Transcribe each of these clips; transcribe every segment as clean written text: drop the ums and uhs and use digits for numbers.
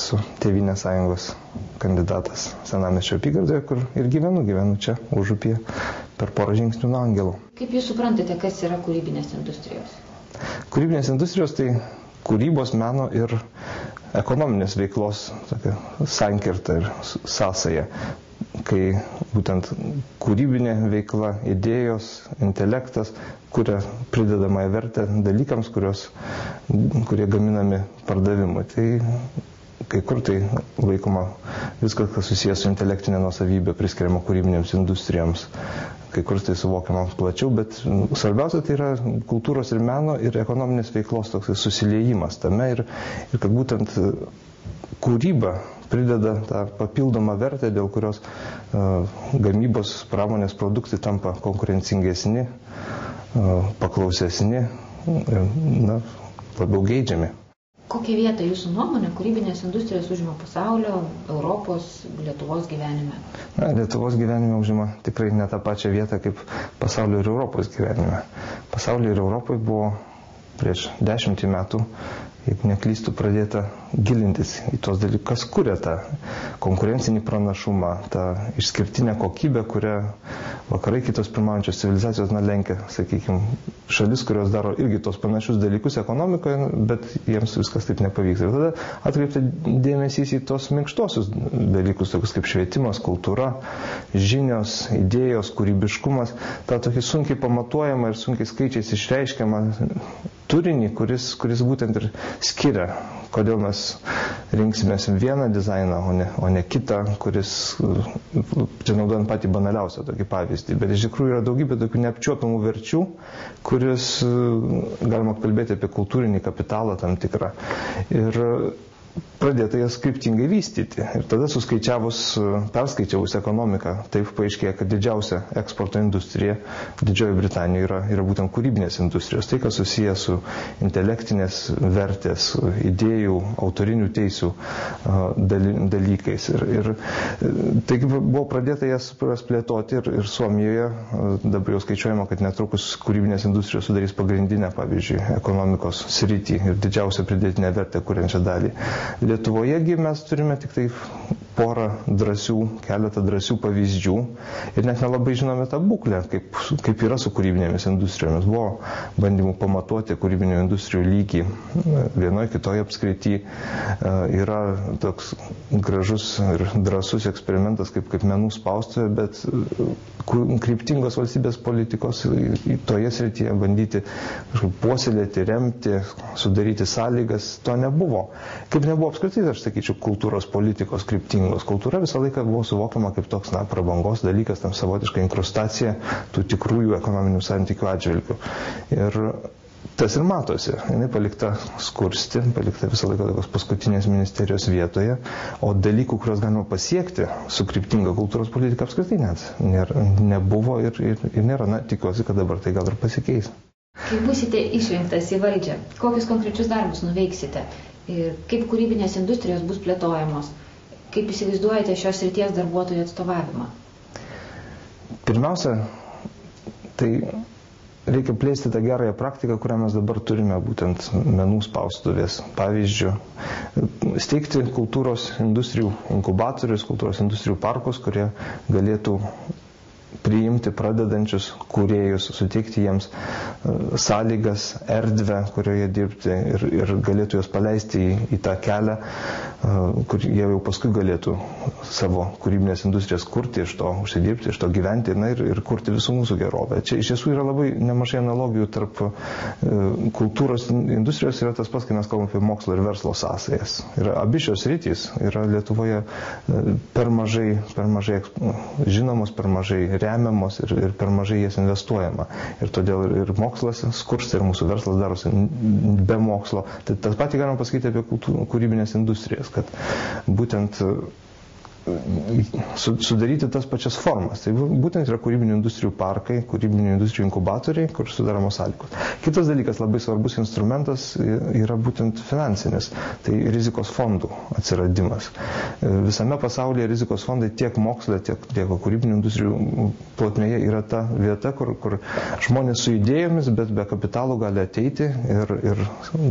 esu Tėvynės sąjungos kandidatas Senamiesčio apygardoje, kur ir gyvenu čia, Užupyje, per porą žingsnių nuo Angelų. Kaip jūs suprantate, kas yra kūrybinės industrijos? Kūrybinės industrijos tai kūrybos, meno ir ekonominės veiklos sankirta ir sąsaja, kai būtent kūrybinė veikla, idėjos, intelektas kuria pridedamąją vertę dalykams, kurie gaminami pardavimui. Tai kai kur tai laikoma viskas, kas susijęs su intelektinė nuosavybė, priskiriama kūrybinėms industrijoms. Kai kur tai suvokiama plačiau, bet svarbiausia tai yra kultūros ir meno ir ekonominės veiklos toks susiliejimas tame ir kad būtent kūryba prideda tą papildomą vertę, dėl kurios gamybos pramonės produktai tampa konkurencingesni, paklausesni, labiau geidžiami. Kokią vietą jūsų nuomonė kūrybinės industrijos užima pasaulio, Europos, Lietuvos gyvenime? Lietuvos gyvenime užima tikrai ne tą pačią vietą kaip pasaulio ir Europos gyvenime. Pasaulio ir Europoje buvo prieš 10 metų, jeigu neklystų, pradėta gilintis į tos dalykus, kas kuria tą konkurencinį pranašumą, tą išskirtinę kokybę, kurią vakarai, kitos pirmaujančios civilizacijos lenkia, sakykime, šalis, kurios daro irgi tos panašius dalykus ekonomikoje, bet jiems viskas taip nepavyks. Ir tada atkreipti dėmesys į tos minkštosius dalykus, tokius kaip švietimas, kultūra, žinios, idėjos, kūrybiškumas, tą tokį sunkiai pamatuojamą ir sunkiai skaičiais išreiškiamą turinį, kuris būtent ir skiria, kodėl mes rinksimės vieną dizainą, o ne kitą, kuris, čia naudojant patį banaliausią tokį pavyzdį, bet iš tikrųjų yra daugybė tokių neapčiuopiamų verčių, kuris galima kalbėti apie kultūrinį kapitalą tam tikrą. Ir pradėta jas kryptingai vystyti. Ir tada perskaičiavus ekonomiką, taip paaiškėjo, kad didžiausia eksporto industrija Didžioji Britanijoje yra būtent kūrybinės industrijos. Tai, kas susijęs su intelektinės vertės, idėjų, autorinių teisių dalykais. Ir taigi buvo pradėta jas plėtoti ir Suomijoje dabar jau skaičiuojama, kad netrukus kūrybinės industrijos sudarys pagrindinę, pavyzdžiui, ekonomikos sritį ir didžiausią pridėtinę vertę kuriančią dalį. Lietuvojegi mes turime tik tai keletą drąsių pavyzdžių ir net nelabai žinome tą būklę, kaip yra su kūrybinėmis industrijomis. Buvo bandymų pamatuoti kūrybinių industrijų lygį vienoje kitoje apskrityje. Yra toks gražus ir drąsus eksperimentas kaip menų spaustuvė, bet kryptingos valstybės politikos toje srityje bandyti puoselėti, remti, sudaryti sąlygas, to nebuvo. Kaip nebuvo apskritai, aš sakyčiau, kultūros politikos kryptingos. Kultūra visą laiką buvo suvokiama kaip toks prabangos dalykas, tam savotiška inkrustacija tų tikrųjų ekonominių santykių atžvilgių. Ir tas ir matosi. Jinai palikta skursti, palikta visą laiką tokios paskutinės ministerijos vietoje, o dalykų, kurios galima pasiekti su kryptinga kultūros politika apskritai net nebuvo ir nėra. Tikiuosi, kad dabar tai gal ir pasikeis. Kai būsite išrinktas į valdžią, kokius konkrečius darbus nuveiksite? Ir kaip kūrybinės industrijos bus plėtojamos? Kaip įsivaizduojate šios srities darbuotojų atstovavimą? Pirmiausia, tai reikia plėsti tą gerąją praktiką, kurią mes dabar turime, būtent menų spaustuvės pavyzdžių. Steigti kultūros industrijų inkubatorius, kultūros industrijų parkus, kurie galėtų priimti pradedančius kūrėjus, suteikti jiems sąlygas, erdvę, kurioje dirbti ir galėtų juos paleisti į tą kelią, kur jie jau paskui galėtų savo kūrybinės industrijas kurti, iš to užsidirbti, iš to gyventi ir kurti visų mūsų gerovę. Čia iš tiesų yra labai nemažai analogijų tarp kultūros industrijos, yra tas pats, kai mes kalbame apie mokslo ir verslo sąsajas. Ir abi šios sritys yra Lietuvoje per mažai žinomos, per mažai remiamos ir per mažai jas investuojama. Ir todėl ir mokslas skursta, ir mūsų verslas darosi be mokslo. Tai tas patį galima pasakyti apie kūrybinės industrijas, kad būtent sudaryti tas pačias formas. Tai būtent yra kūrybinių industrijų parkai, kūrybinių industrijų inkubatoriai, kur sudaromos sąlygos. Kitas dalykas, labai svarbus instrumentas yra būtent finansinis, tai rizikos fondų atsiradimas. Visame pasaulyje rizikos fondai tiek moksle, tiek kūrybinių industrijų plotmėje yra ta vieta, kur žmonės su idėjomis, bet be kapitalų gali ateiti ir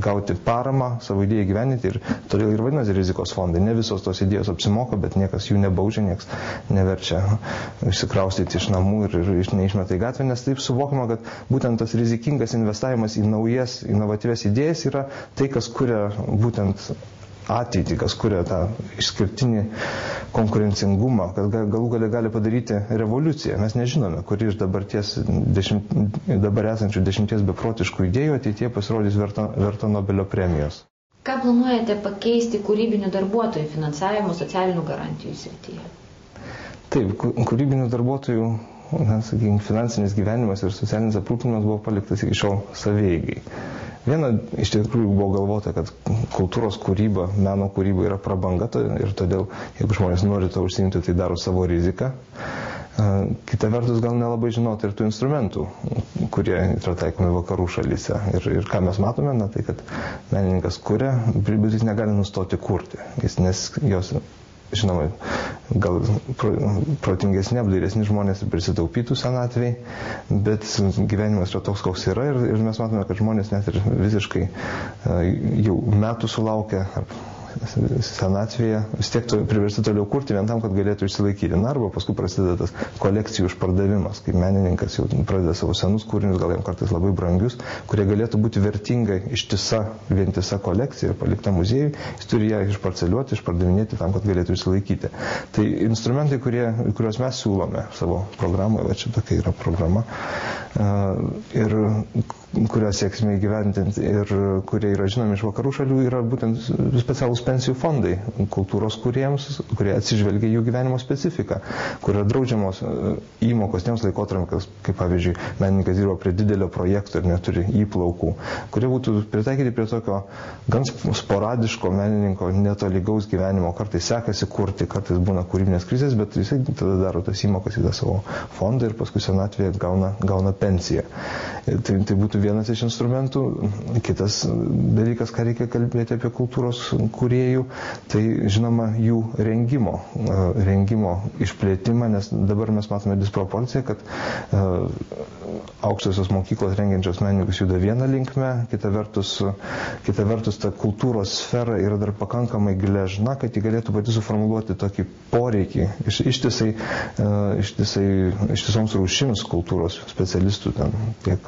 gauti paramą savo idėją gyveninti, ir todėl ir vadinasi rizikos fondai. Ne visos tos idėjos apsimoka, bet niekas jų nebaudžia, niekas neverčia išsikraustyti iš namų ir neišmeta į gatvę, nes taip suvokiama, kad būtent tas rizikingas investavimas į naujas, inovatyvias idėjas yra tai, kas kuria būtent ateitį, kas kuria tą išskirtinį konkurencingumą, kad galų gale gali padaryti revoliuciją. Mes nežinome, kuri iš dabar esančių 10 beprotiškų idėjų ateityje pasirodys verta Nobelio premijos. Ką planuojate pakeisti kūrybinių darbuotojų finansavimo socialinių garantijų srityje? Taip, kūrybinių darbuotojų, sakykime, finansinis gyvenimas ir socialinis aprūpinimas buvo paliktas iki šiol savieigai. Viena, iš tikrųjų buvo galvota, kad kultūros kūryba, meno kūryba yra prabanga ir todėl, jeigu žmonės nori to užsiimti, tai daro savo riziką. Kita vertus, gal nelabai žinoti ir tų instrumentų, kurie yra taikomi vakarų šalyse. Ir ką mes matome, tai kad menininkas kuria, bet jis negali nustoti kurti. Nes jos, žinoma, gal protingesni, apdairesni žmonės prisitaupytų senatvėj, bet gyvenimas yra toks, koks yra, ir mes matome, kad žmonės net ir visiškai jau metų sulaukia senatvėje vis tiek priversti toliau kurti vien tam, kad galėtų išsilaikyti. Arba paskui prasideda tas kolekcijų išpardavimas, kai menininkas jau pradeda savo senus kūrinius, gal jam kartais labai brangius, kurie galėtų būti vertingai vientisa kolekcija ir palikta muziejui, jis turi ją išparceliuoti, išpardavinėti tam, kad galėtų išsilaikyti. Tai instrumentai, kuriuos mes siūlome savo programoje, va čia tokia yra programa, ir kurią sieksime įgyvendinti ir kurie yra žinomi iš vakarų šalių, yra būtent specialūs pensijų fondai kultūros kūrėjams, kurie atsižvelgia jų gyvenimo specifiką, kur yra draudžiamos įmokos tiems laikotarpiams, kaip pavyzdžiui, menininkas dirba prie didelio projekto ir neturi įplaukų, kurie būtų pritaikyti prie tokio gan sporadiško menininko netolygaus gyvenimo. Kartais sekasi kurti, kartais būna kūrybinės krizės, bet jisai tada daro tas įmokas į tą savo fondą ir paskui senatvėje gauna pensiją. Tai būtų vienas iš instrumentų. Kitas dalykas, ką reikia kalbėti apie kultūros kūrėjų, tai žinoma jų rengimo išplėtimą, nes dabar mes matome disproporciją, kad aukštosios mokyklos rengiančios menininkus juda vieną linkmę, kita vertus ta kultūros sfera yra dar pakankamai gležna, kad ji galėtų pati suformuluoti tokį poreikį ištisoms rūšims kultūros specialistų, tiek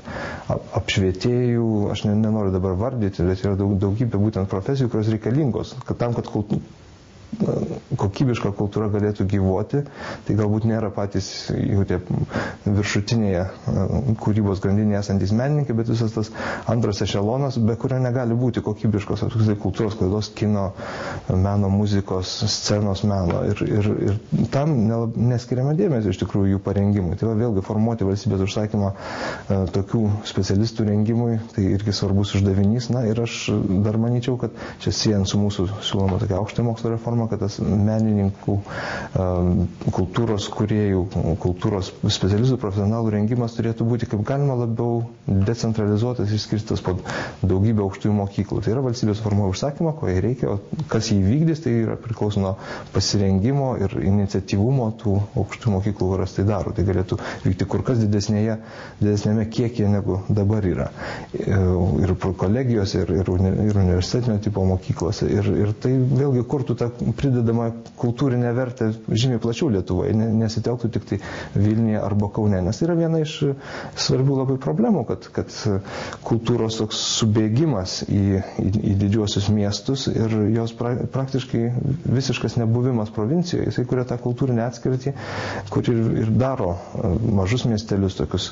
apšvietėjų, aš nenoriu dabar vardyti, bet yra daugybė būtent profesijų, kurios reikalingos, kad tam, kad kokybiška kultūra galėtų gyvuoti, tai galbūt nėra patys jau tie viršutinėje kūrybos grandinėje esantis menininkai, bet visas tas antras ešelonas, be kurio negali būti kokybiškos kultūros klaidos, kino, meno, muzikos, scenos meno. Ir tam neskiriama dėmesio iš tikrųjų jų parengimui. Tai vėlgi formuoti valstybės užsakymą tokių specialistų rengimui, tai irgi svarbus uždavinys. Ir aš dar manyčiau, kad čia siejant su mūsų siūloma tokia aukštojo mokslo reforma, kad tas menininkų, kultūros kūrėjų, kultūros specialistų, profesionalų rengimas turėtų būti kaip galima labiau decentralizuotas, išskirstytas po daugybę aukštųjų mokyklų. Tai yra valstybės formuoja užsakymą, ko jai reikia, o kas jį vykdys, tai yra priklauso nuo pasirengimo ir iniciatyvumo tų aukštųjų mokyklų, kurios tai daro. Tai galėtų vykti kur kas didesnėme kiekyje negu dabar yra. Ir kolegijose, ir universitetinio tipo mokyklose. Ir tai vėlgi kurtų tą pridedama kultūrinė vertė žymiai plačiau Lietuvoje, nesitelktų tik tai Vilniuje arba Kaune, nes tai yra viena iš svarbių labai problemų, kad kultūros toks subėgimas į didžiuosius miestus ir jos praktiškai visiškas nebuvimas provincijoje, jisai kuria tą kultūrinę atskirtį, kur ir daro mažus miestelius tokius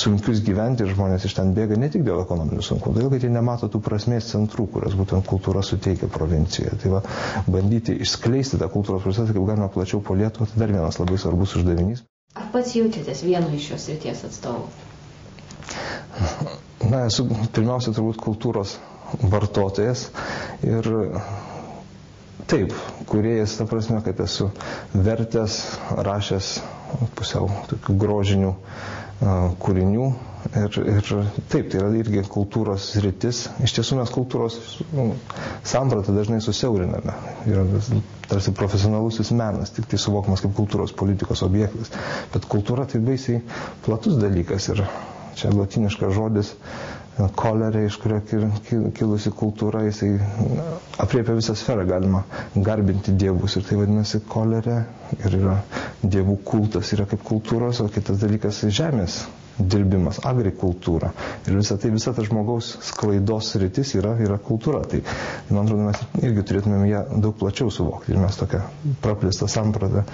sunkius gyventi ir žmonės iš ten bėga ne tik dėl ekonominių sunkumų, todėl kad jie nemato tų prasmės centrų, kurias būtent kultūra suteikia provincijoje. Tai va, bandyti išskleisti tą kultūros procesą, kaip galima plačiau po Lietuvą, tai dar vienas labai svarbus uždavinys. Ar pats jaučiatės vienu iš šios srities atstovų? Esu pirmiausia turbūt kultūros vartotojas ir Taip, kūrėjas, ta prasme, kad esu vertęs, rašęs pusiau tokių grožinių kūrinių ir taip, tai yra irgi kultūros sritis. Iš tiesų mes kultūros sampratą dažnai susiauriname. Yra tarsi profesionalusis menas, tik tai suvokiamas kaip kultūros politikos objektas. Bet kultūra tai baisiai platus dalykas ir čia latiniškas žodis kolerė, iš kurio kilusi kultūra, jisai apriepia visą sferą, galima garbinti dievus ir tai vadinasi kolerė ir yra dievų kultas, yra kaip kultūros, o kitas dalykas žemės dirbimas, agrikultūra ir visa ta žmogaus sklaidos sritis yra kultūra. Tai man atrodo, mes irgi turėtumėm ją daug plačiau suvokti ir mes tokią praplėstą sampratą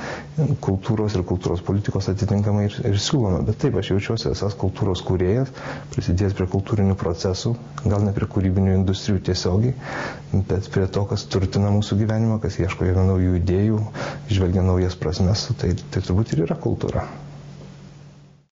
kultūros ir kultūros politikos atitinkamai ir siūlome. Bet taip, aš jaučiuosi esas kultūros kūrėjas, prisidėjęs prie kultūrinių procesų, gal ne prie kūrybinių industrijų tiesiogiai, bet prie to, kas turtina mūsų gyvenimą, kas ieško naujų idėjų, žvelgia naujas prasmes, tai turbūt ir yra kultūra.